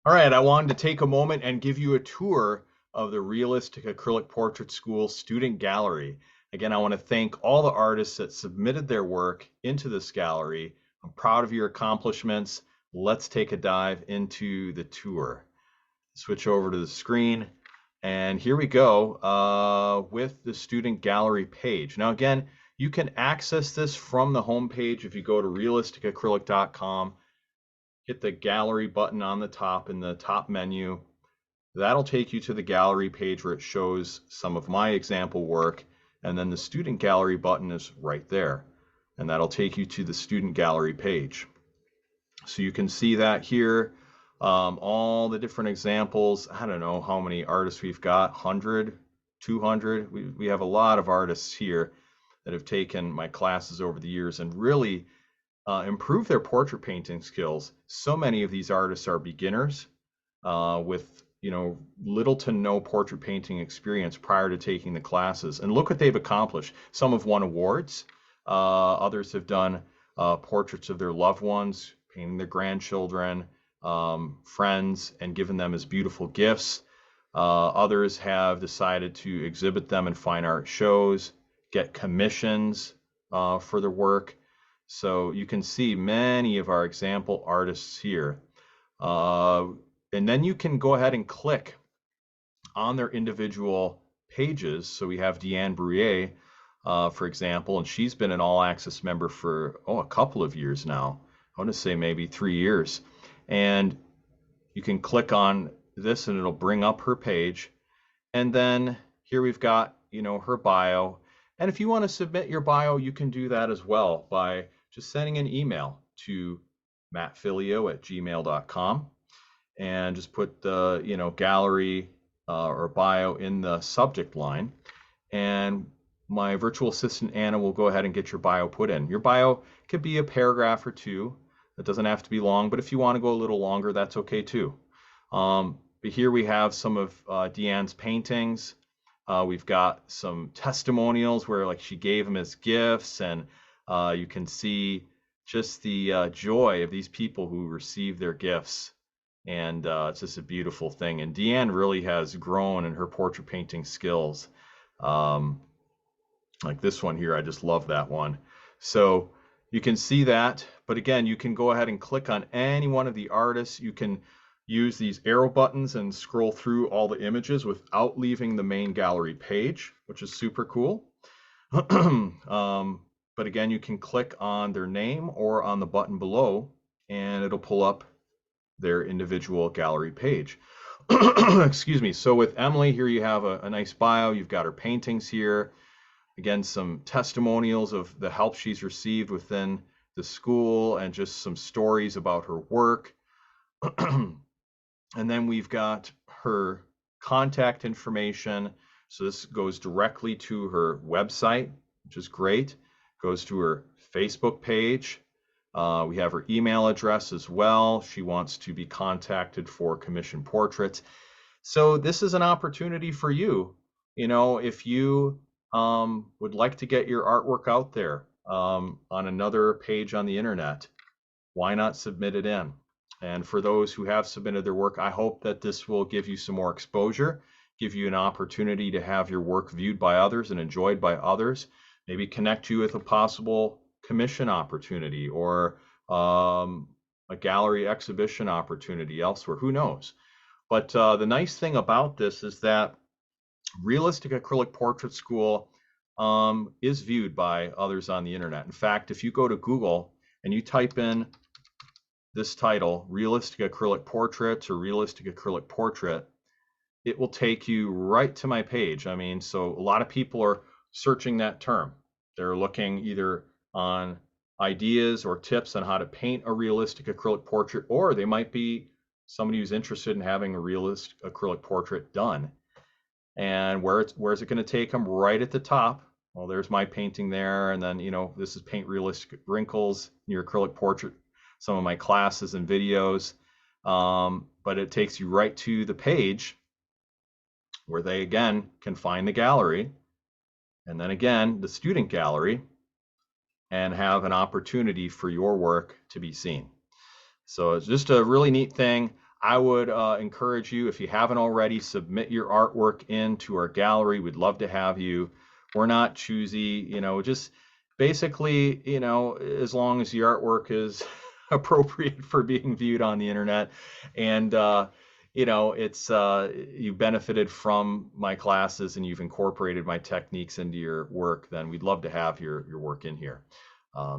All right, I wanted to take a moment and give you a tour of the Realistic Acrylic Portrait School Student Gallery. Again, I want to thank all the artists that submitted their work into this gallery. I'm proud of your accomplishments. Let's take a dive into the tour. Switch over to the screen, and here we go with the student gallery page. Now, again, you can access this from the home page if you go to realisticacrylic.com. Hit the gallery button on the top in the top menu. That'll take you to the gallery page where it shows some of my example work, and then the student gallery button is right there, and that'll take you to the student gallery page. So you can see that here, all the different examples. I don't know how many artists we've got, 100, 200. We have a lot of artists here that have taken my classes over the years and really improve their portrait painting skills. So many of these artists are beginners with little to no portrait painting experience prior to taking the classes. And look what they've accomplished. Some have won awards. Others have done portraits of their loved ones, painting their grandchildren, friends, and given them as beautiful gifts. Others have decided to exhibit them in fine art shows, get commissions for their work. So you can see many of our example artists here. And then you can go ahead and click on their individual pages. So we have Deanne Brouillet, for example, and she's been an all access member for, a couple of years now. I want to say maybe 3 years. And you can click on this and it'll bring up her page. And then here we've got, her bio. And if you want to submit your bio, you can do that as well by just sending an email to mattphilleo@gmail.com and just put the, gallery or bio in the subject line. And my virtual assistant, Anna, will go ahead and get your bio put in. Your bio could be a paragraph or two. It doesn't have to be long, but if you want to go a little longer, that's okay too. But here we have some of Deanne's paintings. We've got some testimonials where like she gave them as gifts, and you can see just the joy of these people who receive their gifts. And it's just a beautiful thing. And Deanne really has grown in her portrait painting skills. Like this one here, I just love that one. So you can see that, but again, you can go ahead and click on any one of the artists. You can use these arrow buttons and scroll through all the images without leaving the main gallery page, which is super cool. But again, you can click on their name or on the button below, and it'll pull up their individual gallery page. Excuse me. So with Emily here, you have a nice bio. You've got her paintings here. Again, some testimonials of the help she's received within the school and just some stories about her work. And then we've got her contact information. So this goes directly to her website, which is great. Goes to her Facebook page. We have her email address as well. She wants to be contacted for commission portraits. So this is an opportunity for you. If you would like to get your artwork out there on another page on the internet, why not submit it in? And for those who have submitted their work, I hope that this will give you some more exposure, give you an opportunity to have your work viewed by others and enjoyed by others, maybe connect you with a possible commission opportunity or a gallery exhibition opportunity elsewhere. Who knows? But the nice thing about this is that Realistic Acrylic Portrait School is viewed by others on the internet. In fact, if you go to Google and you type in this title, Realistic Acrylic Portraits or Realistic Acrylic Portrait, it will take you right to my page. I mean, so a lot of people are searching that term. They're looking either on ideas or tips on how to paint a realistic acrylic portrait, or they might be somebody who's interested in having a realistic acrylic portrait done. And where's it going to take them? Right at the top. Well, there's my painting there, and then this is paint realistic wrinkles in your acrylic portrait, some of my classes and videos. But it takes you right to the page where they again can find the gallery, and then again the student gallery, and have an opportunity for your work to be seen. So it's just a really neat thing. I would encourage you, if you haven't already, submit your artwork into our gallery. We'd love to have you. We're not choosy, just basically, as long as the artwork is appropriate for being viewed on the internet, and it's you benefited from my classes and you've incorporated my techniques into your work, then we'd love to have your work in here.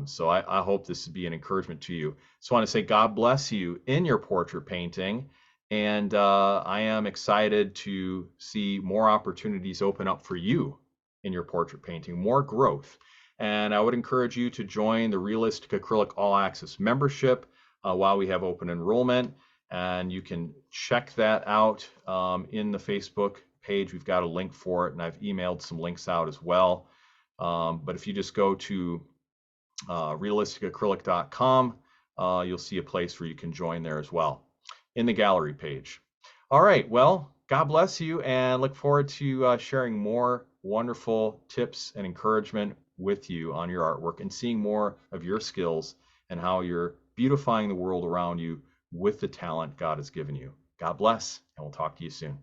So I hope this would be an encouragement to you. So I want to say God bless you in your portrait painting. And I am excited to see more opportunities open up for you in your portrait painting, more growth. And I would encourage you to join the Realistic Acrylic All Access membership while we have open enrollment. And you can check that out in the Facebook page. We've got a link for it, and I've emailed some links out as well. But if you just go to realisticacrylic.com, you'll see a place where you can join there as well in the gallery page. All right, well, God bless you, and look forward to sharing more wonderful tips and encouragement with you on your artwork and seeing more of your skills and how you're beautifying the world around you with the talent God has given you. God bless, and we'll talk to you soon.